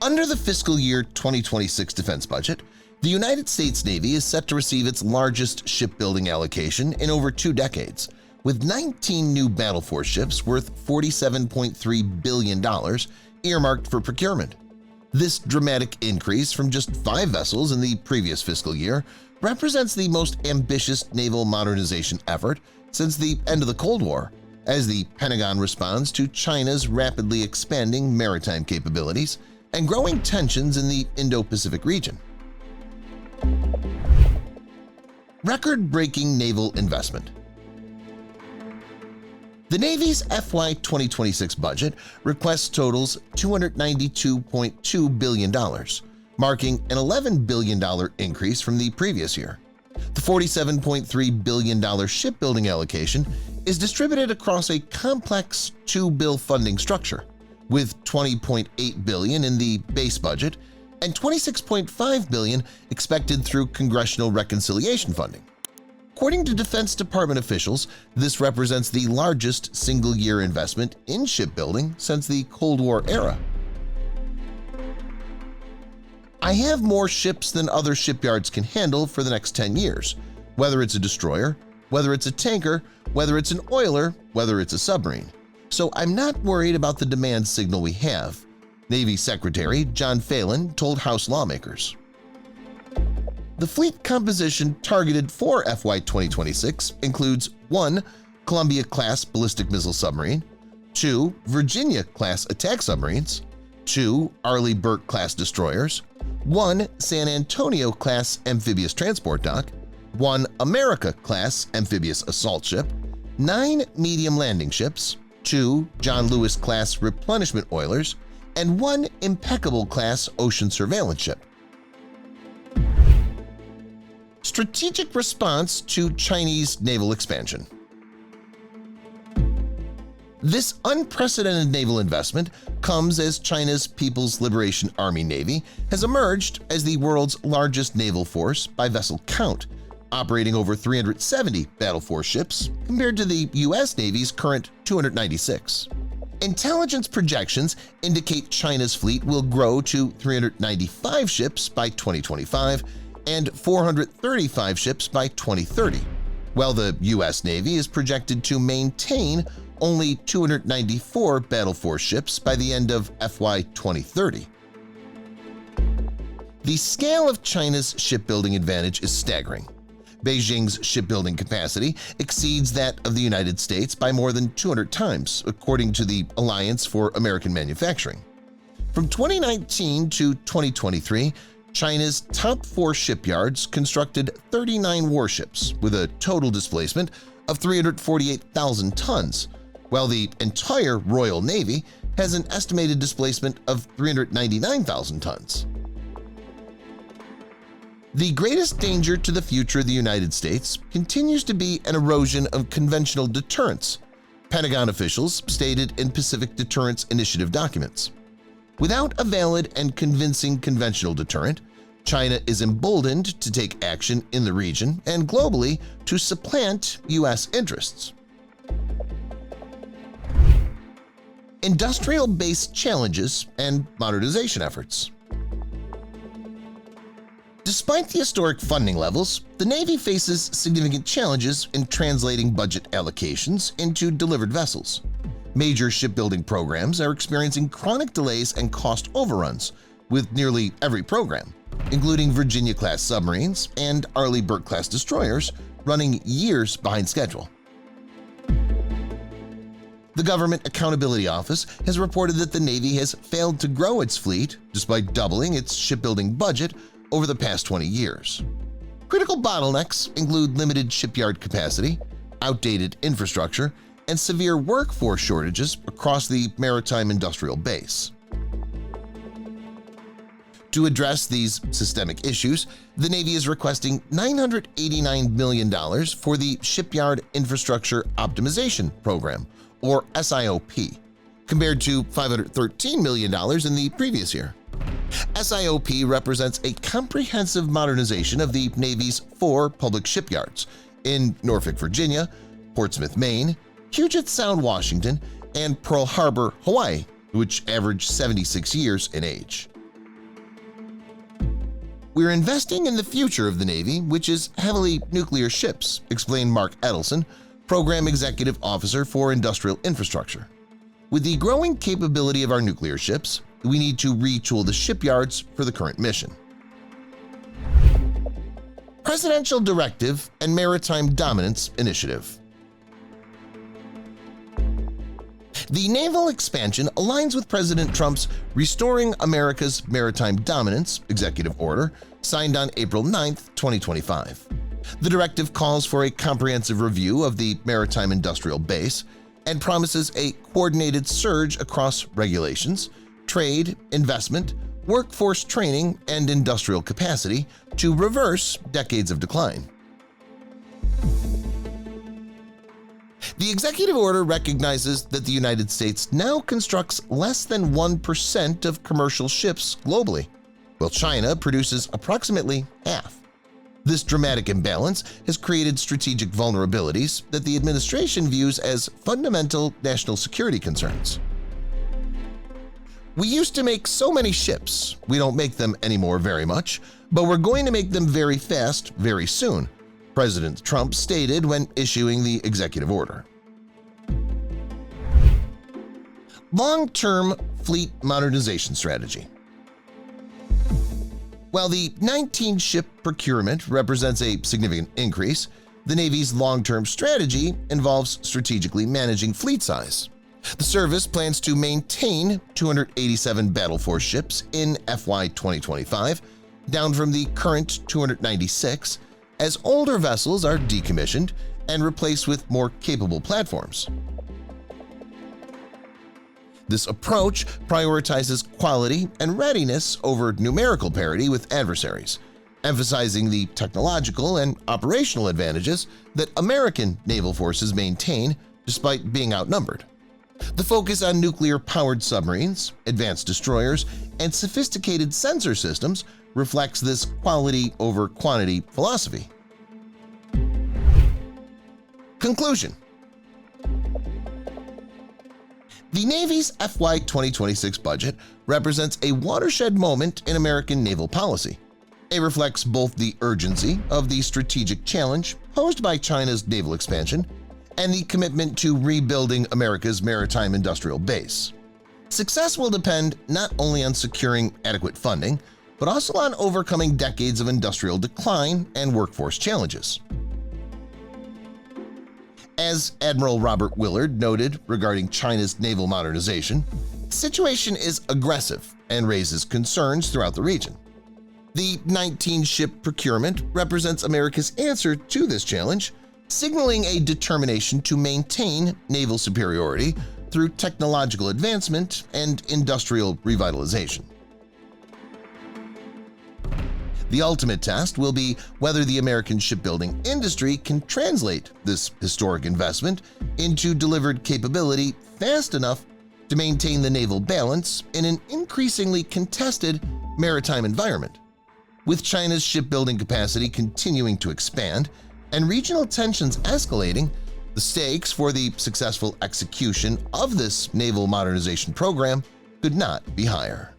Under the fiscal year 2026 defense budget, the United States Navy is set to receive its largest shipbuilding allocation in over 2 decades, with 19 new battle force ships worth $47.3 billion earmarked for procurement. This dramatic increase from just 5 vessels in the previous fiscal year represents the most ambitious naval modernization effort since the end of the Cold War, as the Pentagon responds to China's rapidly expanding maritime capabilities and growing tensions in the Indo-Pacific region. Record-breaking naval investment. The Navy's FY 2026 budget request totals $292.2 billion, marking an $11 billion increase from the previous year. The $47.3 billion shipbuilding allocation is distributed across a complex two-bill funding structure, with $20.8 billion in the base budget and $26.5 billion expected through congressional reconciliation funding. According to Defense Department officials, this represents the largest single-year investment in shipbuilding since the Cold War era. I have more ships than other shipyards can handle for the next 10 years, whether it's a destroyer, whether it's a tanker, whether it's an oiler, whether it's a submarine. So I'm not worried about the demand signal we have, Navy Secretary John Phelan told House lawmakers. The fleet composition targeted for FY 2026 includes 1. Columbia-class ballistic missile submarine, 2. Virginia-class attack submarines, 2. Arleigh-Burke-class destroyers, 1. San Antonio-class amphibious transport dock, 1 America-class amphibious assault ship, 9 medium landing ships, 2 John Lewis-class replenishment oilers, and 1 Impeccable-class ocean surveillance ship. Strategic response to Chinese naval expansion. This unprecedented naval investment comes as China's People's Liberation Army Navy has emerged as the world's largest naval force by vessel count, operating over 370 battle force ships compared to the U.S. Navy's current 296. Intelligence projections indicate China's fleet will grow to 395 ships by 2025 and 435 ships by 2030, while the U.S. Navy is projected to maintain only 294 battle force ships by the end of FY 2030. The scale of China's shipbuilding advantage is staggering. Beijing's shipbuilding capacity exceeds that of the United States by more than 200 times, according to the Alliance for American Manufacturing. From 2019 to 2023, China's top 4 shipyards constructed 39 warships with a total displacement of 348,000 tons, while the entire Royal Navy has an estimated displacement of 399,000 tons. The greatest danger to the future of the United States continues to be an erosion of conventional deterrence, Pentagon officials stated in Pacific Deterrence Initiative documents. Without a valid and convincing conventional deterrent, China is emboldened to take action in the region and globally to supplant U.S. interests. Industrial-based challenges and modernization efforts. Despite the historic funding levels, the Navy faces significant challenges in translating budget allocations into delivered vessels. Major shipbuilding programs are experiencing chronic delays and cost overruns with nearly every program, including Virginia-class submarines and Arleigh-Burke-class destroyers running years behind schedule. The Government Accountability Office has reported that the Navy has failed to grow its fleet despite doubling its shipbuilding budget over the past 20 years. Critical bottlenecks include limited shipyard capacity, outdated infrastructure, and severe workforce shortages across the maritime industrial base. To address these systemic issues, the Navy is requesting $989 million for the Shipyard Infrastructure Optimization Program, or SIOP, compared to $513 million in the previous year. SIOP represents a comprehensive modernization of the Navy's 4 public shipyards in Norfolk, Virginia, Portsmouth, Maine, Puget Sound, Washington, and Pearl Harbor, Hawaii, which average 76 years in age. "We're investing in the future of the Navy, which is heavily nuclear ships," explained Mark Edelson, Program Executive Officer for Industrial Infrastructure. "With the growing capability of our nuclear ships, we need to retool the shipyards for the current mission." Presidential Directive and Maritime Dominance Initiative. The naval expansion aligns with President Trump's Restoring America's Maritime Dominance executive order signed on April 9, 2025. The directive calls for a comprehensive review of the maritime industrial base and promises a coordinated surge across regulations, trade, investment, workforce training, and industrial capacity to reverse decades of decline. The executive order recognizes that the United States now constructs less than 1% of commercial ships globally, while China produces approximately half. This dramatic imbalance has created strategic vulnerabilities that the administration views as fundamental national security concerns. "We used to make so many ships, we don't make them anymore very much, but we're going to make them very fast very soon," President Trump stated when issuing the executive order. Long-term fleet modernization strategy. While the 19-ship procurement represents a significant increase, the Navy's long-term strategy involves strategically managing fleet size. The service plans to maintain 287 Battle Force ships in FY 2025, down from the current 296, as older vessels are decommissioned and replaced with more capable platforms. This approach prioritizes quality and readiness over numerical parity with adversaries, emphasizing the technological and operational advantages that American naval forces maintain despite being outnumbered. The focus on nuclear-powered submarines, advanced destroyers, and sophisticated sensor systems reflects this quality over quantity philosophy. Conclusion. The Navy's FY 2026 budget represents a watershed moment in American naval policy. It reflects both the urgency of the strategic challenge posed by China's naval expansion and the commitment to rebuilding America's maritime industrial base. Success will depend not only on securing adequate funding, but also on overcoming decades of industrial decline and workforce challenges. As Admiral Robert Willard noted regarding China's naval modernization, the situation is aggressive and raises concerns throughout the region. The 19-ship procurement represents America's answer to this challenge, signaling a determination to maintain naval superiority through technological advancement and industrial revitalization. The ultimate test will be whether the American shipbuilding industry can translate this historic investment into delivered capability fast enough to maintain the naval balance in an increasingly contested maritime environment. With China's shipbuilding capacity continuing to expand and regional tensions escalating, the stakes for the successful execution of this naval modernization program could not be higher.